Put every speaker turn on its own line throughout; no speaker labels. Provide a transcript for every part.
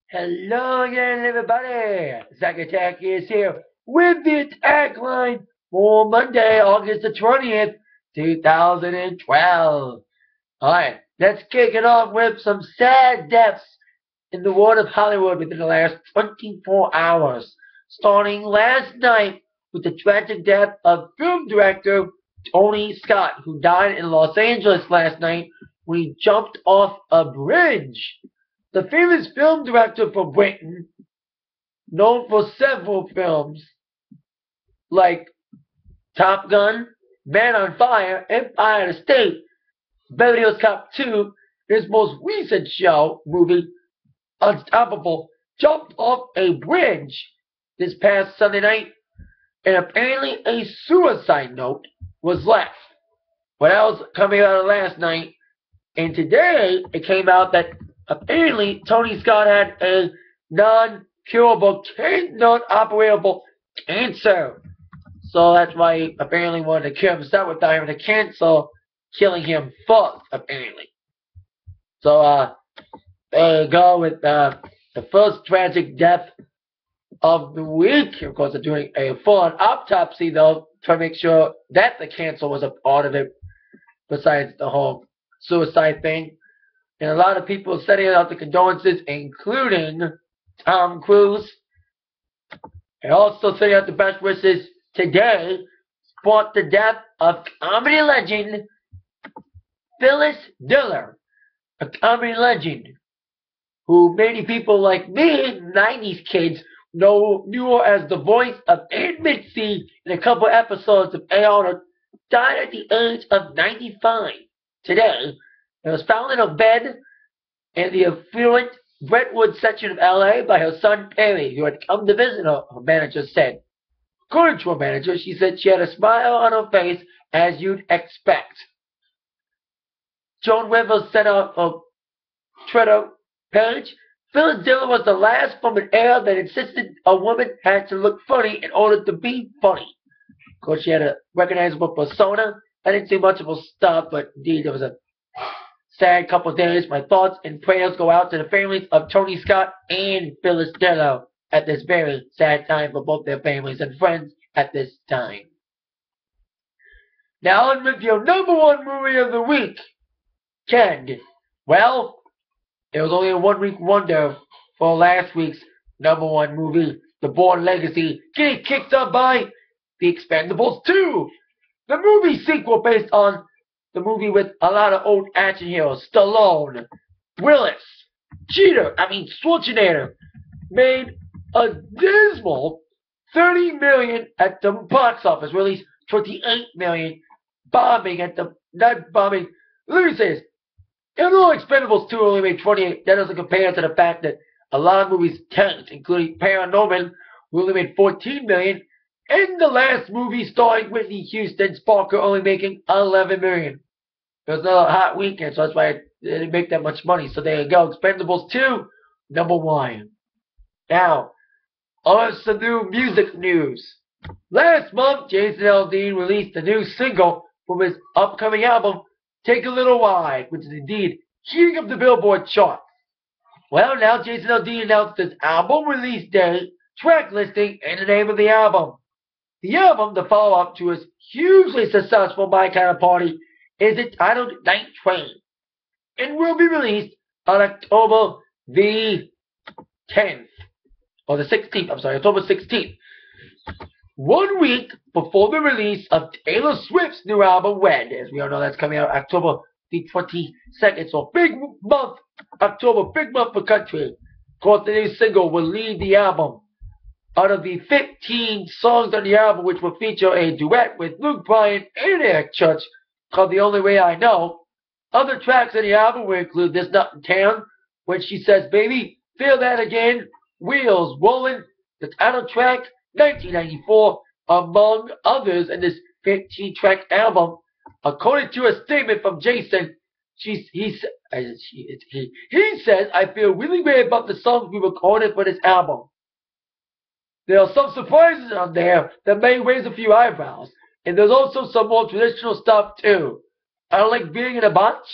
Hello again, everybody. Zack Attack is here with the Atakline for Monday, August the 20th, 2012. Alright, let's kick it off with some sad deaths in the world of Hollywood within the last 24 hours. Starting last night with the tragic death of film director Tony Scott, who died in Los Angeles last night when he jumped off a bridge. The famous film director from Britain, known for several films like Top Gun, Man on Fire, Empire State, Beverly Hills Cop 2, his most recent movie, Unstoppable, jumped off a bridge this past Sunday night, and apparently a suicide note was left. But that was coming out of last night, and today it came out that apparently Tony Scott had a non-curable, non-operable cancer. So that's why he apparently wanted to kill himself without having the cancer killing him first, apparently. So there you go with the first tragic death of the week. Of course, they're doing a full-on autopsy, though, to make sure that the cancer was a part of it, besides the whole suicide thing. And a lot of people sending out the condolences, including Tom Cruise. And also sending out the best wishes today for the death of comedy legend Phyllis Diller, a comedy legend who many people like me, 90s kids, knew her as the voice of Aunt Mitzi in a couple episodes of A.R. Died at the age of 95 today. It was found in a bed in the affluent Brentwood section of LA by her son Perry, who had come to visit her, her manager said. According to her manager, she said she had a smile on her face, as you'd expect. Joan Rivers sent out a Twitter page. Phyllis Diller was the last from an era that insisted a woman had to look funny in order to be funny. Of course, she had a recognizable persona. I didn't see much of her stuff, but indeed, there was a sad couple of days. My thoughts and prayers go out to the families of Tony Scott and Phyllis Diller at this very sad time for both their families and friends at this time. Now on with your number one movie of the week, Ken. Well, it was only a 1 week wonder for last week's number one movie, The Bourne Legacy, getting kicked up by The Expendables 2, the movie sequel based on the movie with a lot of old action heroes, Stallone, Willis, Schwarzenegger, made a dismal $30 million at the box office, released $28 million, bombing at the, not bombing, loses. Even though Expendables 2 only made 28, that doesn't compare to the fact that a lot of movies tanked, including Paranorman, who only made $14 million, and the last movie starring Whitney Houston, Sparker, only making $11 million. It was another hot weekend, so that's why it didn't make that much money. So there you go. Expendables 2, number one. Now, on some new music news. Last month, Jason Aldean released a new single from his upcoming album, Take a Little Ride, which is indeed heating up the Billboard chart. Well, now Jason Aldean announced his album release date, track listing, and the name of the album. The album, the follow-up to his hugely successful My Kind of Party, is entitled Night Train and will be released on October the 10th, or the 16th, October 16th. 1 week before the release of Taylor Swift's new album, Red. As we all know, that's coming out October the 22nd. So big month, October, big month for country. Of course, the new single will lead the album. Out of the 15 songs on the album, which will feature a duet with Luke Bryan and Eric Church, called The Only Way I Know. Other tracks on the album will include This Nut in Town, when she says, baby, feel that again, Wheels Rolling, the title track, 1994, among others in this 15-track album. According to a statement from Jason, he says, I feel really great about the songs we recorded for this album. There are some surprises on there that may raise a few eyebrows. And there's also some more traditional stuff too. I don't like being in a bunch.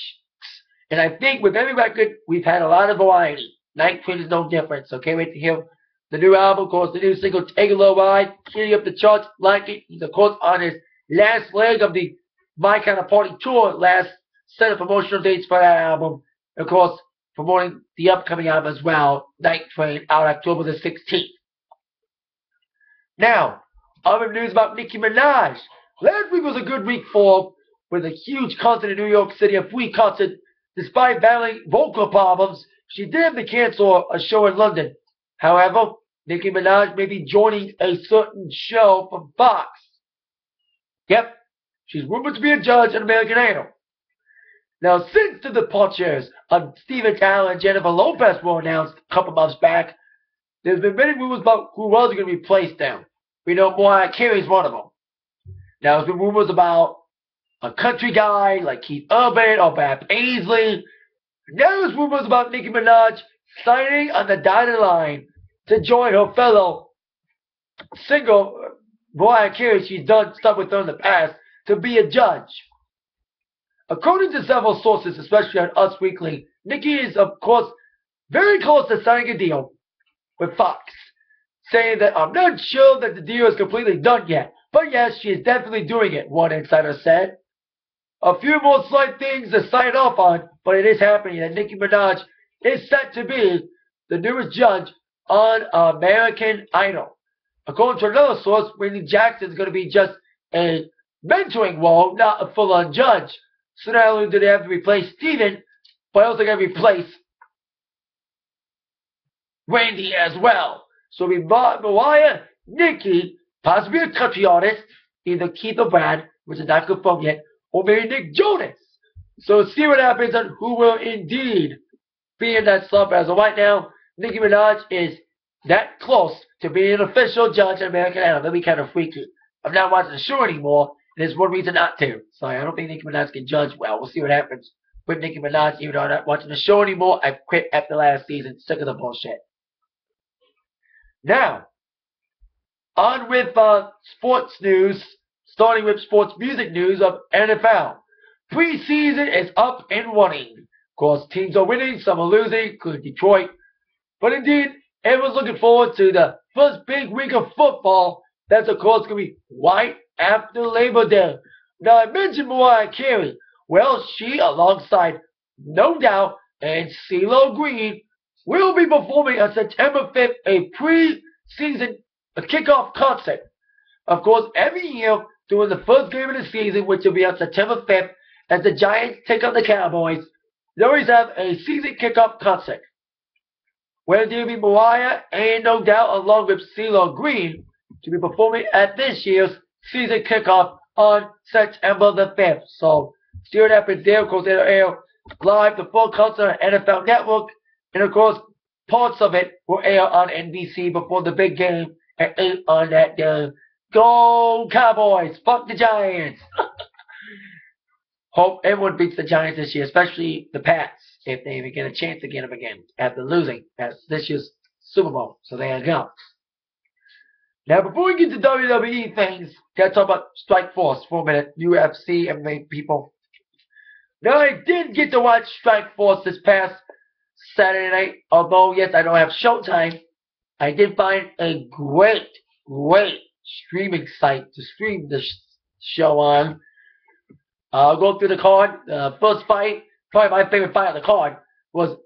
And I think with every record, we've had a lot of variety. Night Train is no different. So can't wait to hear the new album. Of course, the new single, Take a Little Ride, hitting up the charts, like it. He's, of course, on his last leg of the My Kind of Party tour, last set of promotional dates for that album. Of course, promoting the upcoming album as well, Night Train, out October the 16th. Now, other news about Nicki Minaj. Last week was a good week for with a huge concert in New York City, a free concert. Despite battling vocal problems, she did have to cancel a show in London. However, Nicki Minaj may be joining a certain show from Fox. Yep, she's rumored to be a judge on American Idol. Now, since the departures of Steven Tyler and Jennifer Lopez were announced a couple months back, there's been many rumors about who else is going to replace them. We know Mariah Carey is one of them. Now, there's been rumors about a country guy like Keith Urban or Bab Ainsley. Now there's rumors about Nicki Minaj signing on the dotted line to join her fellow singer Mariah Carey. She's done stuff with her in the past to be a judge. According to several sources, especially on Us Weekly, Nicki is, of course, very close to signing a deal with Fox, saying that I'm not sure that the deal is completely done yet, but yes, she is definitely doing it, one insider said. A few more slight things to sign off on, but it is happening that Nicki Minaj is set to be the newest judge on American Idol. According to another source, Randy Jackson is going to be just a mentoring role, not a full-on judge. So not only do they have to replace Steven, but also got to replace Randy as well. So we Mariah, Nicki, possibly a country artist, either Keith or Brad, which is not confirmed yet, or maybe Nick Jonas. So see what happens and who will indeed be in that slump. As of right now, Nicki Minaj is that close to being an official judge in American Idol. That'd be kind of freaky. I'm not watching the show anymore. There's one reason not to. So I don't think Nicki Minaj can judge well. We'll see what happens with Nicki Minaj. Even though I'm not watching the show anymore, I quit after last season. Sick of the bullshit. Now, on with sports news, starting with sports music news of NFL. Preseason is up and running. Of course, teams are winning, some are losing, including Detroit. But indeed, everyone's looking forward to the first big week of football. That's, of course, going to be right after Labor Day. Now, I mentioned Mariah Carey. Well, she, alongside No Doubt and CeeLo Green, will be performing on September 5th a pre-season kickoff concert. Of course, every year during the first game of the season, which will be on September 5th, as the Giants take on the Cowboys, they always have a season kickoff concert, where there will be Mariah and No Doubt along with CeeLo Green to be performing at this year's season kickoff on September the 5th. So, see what happens there. Of course, it'll air live the full concert on NFL Network, and of course, parts of it will air on NBC before the big game at 8 on that day. Go Cowboys! Fuck the Giants! Hope everyone beats the Giants this year, especially the Pats, if they even get a chance to get them again after losing at this year's Super Bowl. So there you go. Now, before we get to WWE things, gotta talk about Strikeforce for a minute. UFC, MMA people. Now, I did get to watch Strikeforce this past Saturday night. Although, yes, I don't have Showtime. I did find a great streaming site to stream the show on. I'll go through the card. First fight, probably my favorite fight on the card, was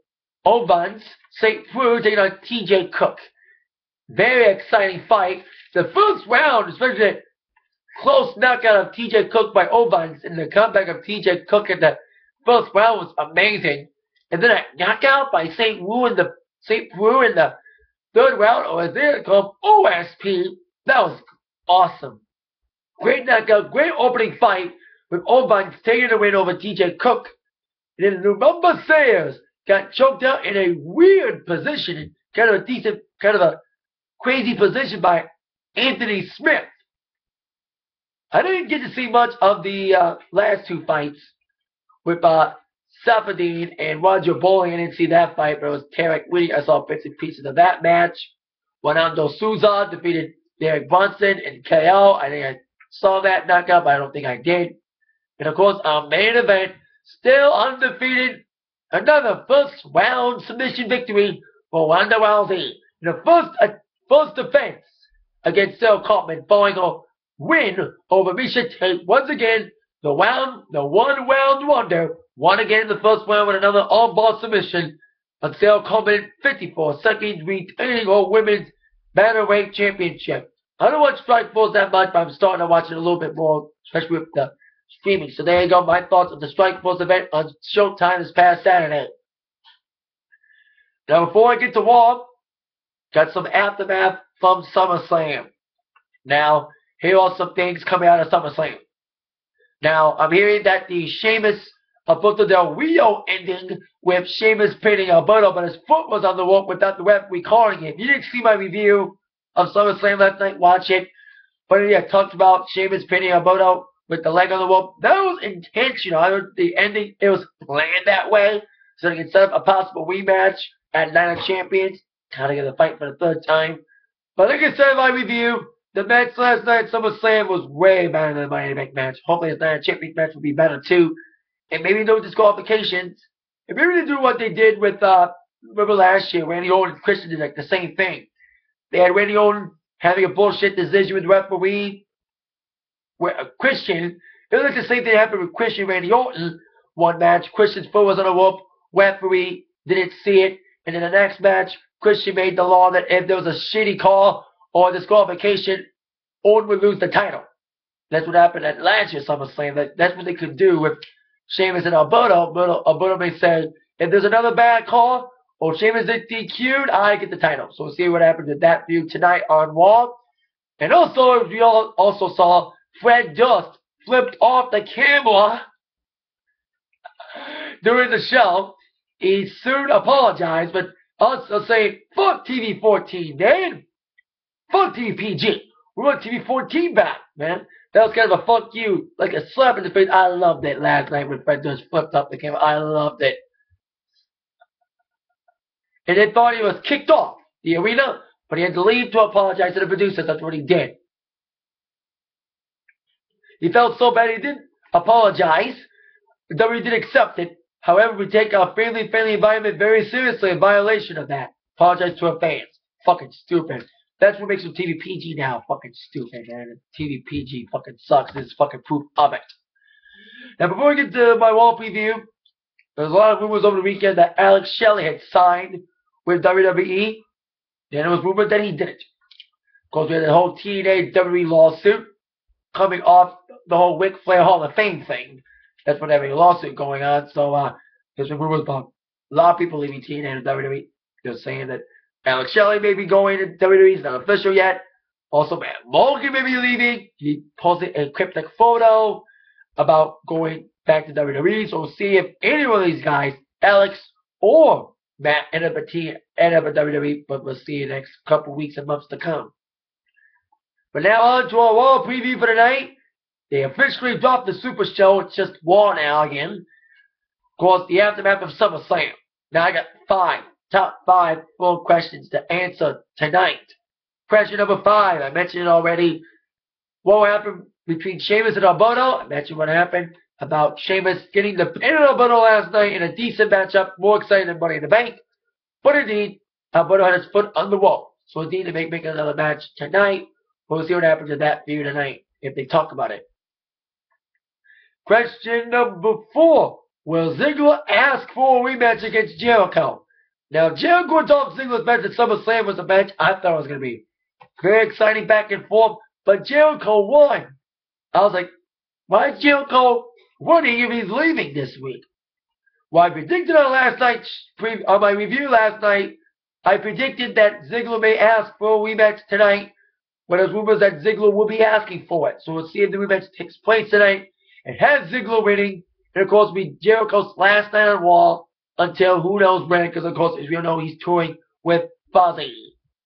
Ovans St. Preux taking on TJ Cook. Very exciting fight. The first round, especially the close knockout of TJ Cook by Ovans, and the comeback of TJ Cook in the first round was amazing. And then a knockout by St. Preux in the third round, or as they're called, OSP. That was awesome. Great knockout, great opening fight with Ovans taking the win over TJ Cook. And then Lumumba Sayers got choked out in a weird position, kind of a crazy position by Anthony Smith. I didn't get to see much of the last two fights with Safadine and Roger Bowling. I didn't see that fight, but it was Tarek Whitty. I saw bits and pieces of that match. Fernando Souza defeated Derek Brunson in KO. I think I saw that knockout, but I don't think I did. And of course, our main event, still undefeated, another first round submission victory for Ronda Rousey in the first defense against Sarah Kaufman, following a win over Misha Tate. Once again, the one round wonder won again in the first round with another on-ball submission on Sarah Kaufman, 54 seconds, retaining her women's bantamweight championship. I don't watch Strikeforce that much, but I'm starting to watch it a little bit more, especially with the streaming. So there you go, my thoughts on the Strikeforce event on Showtime this past Saturday. Now, before I get to Raw, got some aftermath from SummerSlam. Now, here are some things coming out of SummerSlam. Now, I'm hearing that the Sheamus Alberto Del Rio ending with Sheamus pinning Alberto, but his foot was on the rope without the referee calling it. If you didn't see my review of SummerSlam last night, watch it. But yeah, I talked about Sheamus pinning Alberto with the leg on the rope. That was intentional. I heard the ending, it was planned that way, so they can set up a possible rematch at Night of Champions. Kind of get a fight for the third time. But like I said in my review, the match last night at SummerSlam was way better than the Money in the Bank match. Hopefully the Night of Champions match will be better too. And maybe no disqualifications. And maybe they do what they did with, remember last year, Randy Orton and Christian did like the same thing. They had Randy Orton having a bullshit decision with the referee. Where Christian, it was like the same thing that happened with Christian and Randy Orton. One match, Christian's foot was on a rope, referee didn't see it. And in the next match, Christian made the law that if there was a shitty call or disqualification, Orton would lose the title. That's what happened at last year's SummerSlam. That's what they could do with Sheamus and Alberto. Alberto may say, if there's another bad call or Sheamus is DQ'd, I get the title. So we'll see what happens with that feud tonight on Raw. And also, if you all also saw, Fred Durst flipped off the camera during the show. He soon apologized, but also saying, fuck TV 14, man. Fuck TV PG. We want TV 14 back, man. That was kind of a fuck you, like a slap in the face. I loved it last night when Fred Durst flipped up the camera. I loved it. And they thought he was kicked off the arena, but he had to leave to apologize to the producers. That's what he did. He felt so bad he didn't apologize. The WWE did accept it. However, we take our family-friendly environment very seriously in violation of that. Apologize to our fans. Fucking stupid. That's what makes them TV PG now. Fucking stupid, man. TV PG fucking sucks. This is fucking proof of it. Now, before we get to my Raw preview, there's a lot of rumors over the weekend that Alex Shelley had signed with WWE. Then it was rumored that he didn't. Because we had the whole TNA WWE lawsuit coming off the whole Ric Flair Hall of Fame thing. That's what having a lawsuit going on. So there's been rumors about a lot of people leaving TNA and WWE. They're saying that Alex Shelley may be going to WWE. It's not official yet. Also, Matt Morgan may be leaving. He posted a cryptic photo about going back to WWE. So we'll see if any one of these guys, Alex or Matt, end up at WWE. But we'll see in the next couple weeks and months to come. But now on to our Raw preview for tonight. They officially dropped the Super Show. It's just Raw now again. Of course, the aftermath of SummerSlam. Now I got top five full questions to answer tonight. Question number 5. I mentioned it already. What happened between Sheamus and Alberto? I mentioned what happened about Sheamus getting the pin on Alberto last night in a decent matchup. More exciting than Money in the Bank. But indeed, Alberto had his foot on the wall. So indeed, they may make another match tonight. We'll see what happens in that feud tonight if they talk about it. Question number 4. Will Ziggler ask for a rematch against Jericho? Now, Jericho and Dolph Ziggler's match at SummerSlam was a match I thought it was going to be very exciting back and forth, but Jericho won. I was like, why is Jericho winning if he's leaving this week? Well, I predicted on my review last night, I predicted that Ziggler may ask for a rematch tonight, but there's rumors that Ziggler will be asking for it. So we'll see if the rematch takes place tonight. It has Ziggler winning, and of course, it'll be Jericho's last night on Raw until who knows when, because of course, as we all know, he's touring with Fozzy,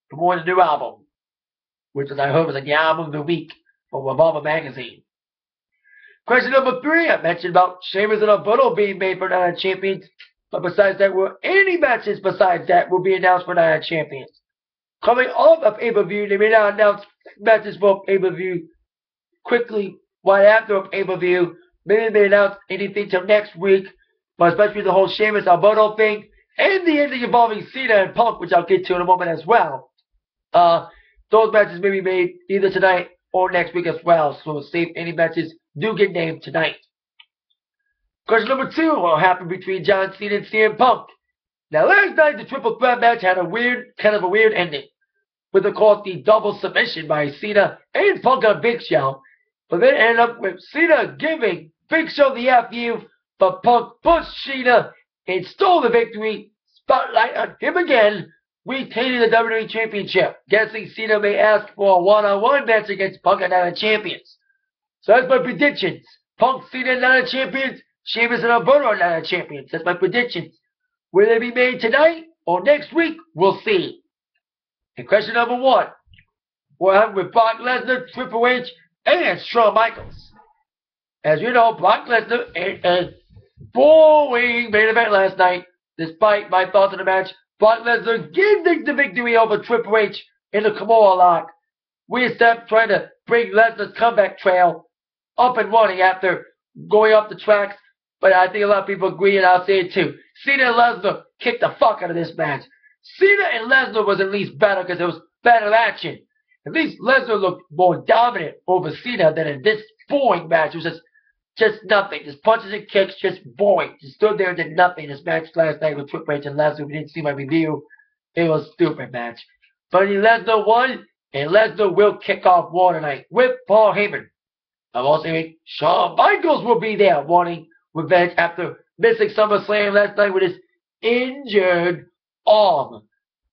promoting the new album, which as I heard was like the album of the week from Revolver magazine. Question number 3, I mentioned about Sheamus and Alberto being made for Night of Champions, but besides that, any matches besides that will be announced for Night of Champions. Coming off of pay-per-view, they may not announce matches for pay-per-view quickly right after a pay-per-view. Maybe they announce anything till next week, but especially the whole Sheamus Alberto thing. and the ending involving Cena and Punk, which I'll get to in a moment as well. Those matches may be made either tonight or next week as well, so we'll see if any matches do get named tonight. Question number 2 will happen between John Cena and CM Punk. Now, last night the triple threat match had a kind of a weird ending, with of course the double submission by Cena and Punk on Big Show, but then ended up with Cena giving Big Show the FU, but Punk pushed Cena and stole the victory. Spotlight on him again, retaining the WWE Championship. Guessing Cena may ask for a one-on-one match against Punk and Night of Champions. So that's my predictions. Punk, Cena, and Night of Champions. Sheamus and Alberto are Night of Champions. That's my predictions. Will they be made tonight or next week? We'll see. And question number 1. We'll have with Brock Lesnar, Triple H, and Shawn Michaels. As you know, Brock Lesnar had a boring main event last night. Despite my thoughts on the match, Brock Lesnar gave the victory over Triple H in the Kimura lock. We stepped trying to bring Lesnar's comeback trail up and running after going off the tracks, but I think a lot of people agree, and I'll say it too. Cena and Lesnar kicked the fuck out of this match. Cena and Lesnar was at least better because it was better action. At least Lesnar looked more dominant over Cena than in this boring match. It was just nothing. Just punches and kicks, just boring. Just stood there and did nothing. This match last night with Triple H and Lesnar, we didn't see my review. It was a stupid match. But Lesnar won, and Lesnar will kick off Raw tonight with Paul Heyman. I'm also hearing Shawn Michaels will be there wanting revenge after missing SummerSlam last night with his injured arm.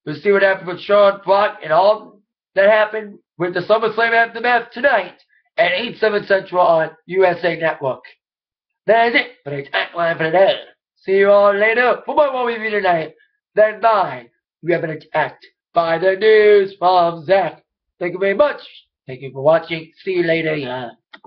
We'll see what happens with Shawn, Brock, and all that happened with the SummerSlam aftermath tonight at 8/7 Central on USA Network. That is it for the Atakline for today. See you all later for my review tonight. Then bye. We have been attacked by the news from Zach. Thank you very much. Thank you for watching. See you later.